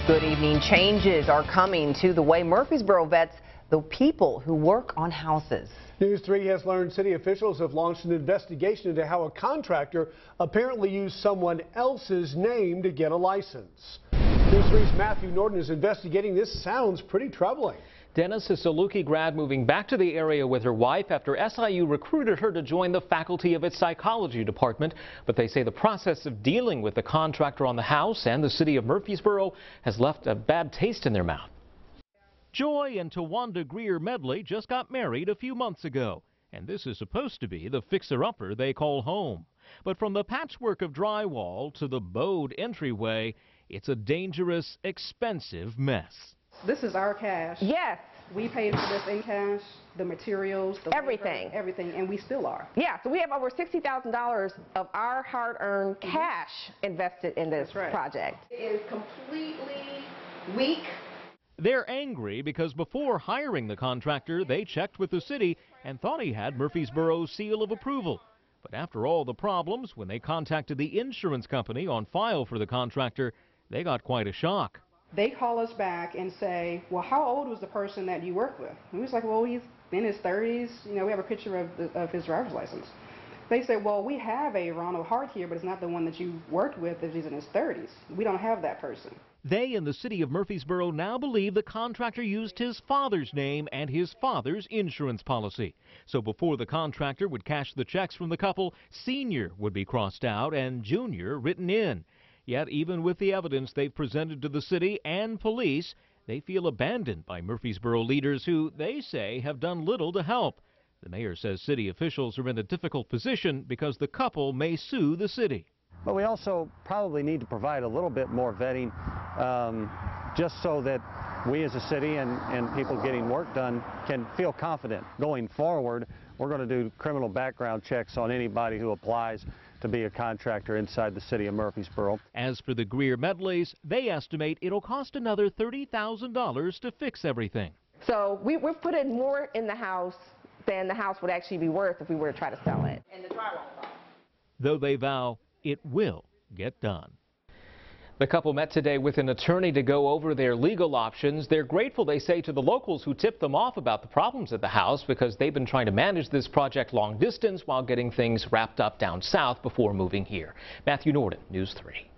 Good evening. Changes are coming to the way Murphysboro vets the people who work on houses. News 3 has learned city officials have launched an investigation into how a contractor apparently used someone else's name to get a license. News 3's Matthew Norton is investigating. This sounds pretty troubling. Dennis is a Saluki grad moving back to the area with her wife after SIU recruited her to join the faculty of its psychology department. But they say the process of dealing with the contractor on the house and the city of Murphysboro has left a bad taste in their mouth. Joy and Tawanda Greer Medley just got married a few months ago, and this is supposed to be the fixer-upper they call home. But from the patchwork of drywall to the bowed entryway, it's a dangerous, expensive mess. This is our cash. Yes. We paid for this in cash, the materials, the everything. labor, everything, and we still are. Yeah, so we have over $60,000 of our hard-earned cash invested in this project. It is completely weak. They're angry because before hiring the contractor, they checked with the city and thought he had Murphysboro's seal of approval. But after all the problems, when they contacted the insurance company on file for the contractor, they got quite a shock. They call us back and say, well, how old was the person that you worked with? And we was like, well, he's in his 30s. You know, we have a picture of his driver's license. They said, well, we have a Ronald Hart here, but it's not the one that you worked with if he's in his 30s. We don't have that person. They and the city of Murphysboro now believe the contractor used his father's name and his father's insurance policy. So before the contractor would cash the checks from the couple, Senior would be crossed out and Junior written in. Yet even with the evidence they've presented to the city and police, they feel abandoned by Murphysboro leaders who, they say, have done little to help. The mayor says city officials are in a difficult position because the couple may sue the city. But we also probably need to provide a little bit more vetting just so that we as a city and people getting work done can feel confident. Going forward, we're going to do criminal background checks on anybody who applies to be a contractor inside the city of Murphysboro. As for the Greer Medleys, they estimate it'll cost another $30,000 to fix everything. So we've put in more in the house than the house would actually be worth if we were to try to sell it. And the drywall. Though they vow it will get done. The couple met today with an attorney to go over their legal options. They're grateful, they say, to the locals who tipped them off about the problems at the house because they've been trying to manage this project long distance while getting things wrapped up down south before moving here. Matthew Norton, News 3.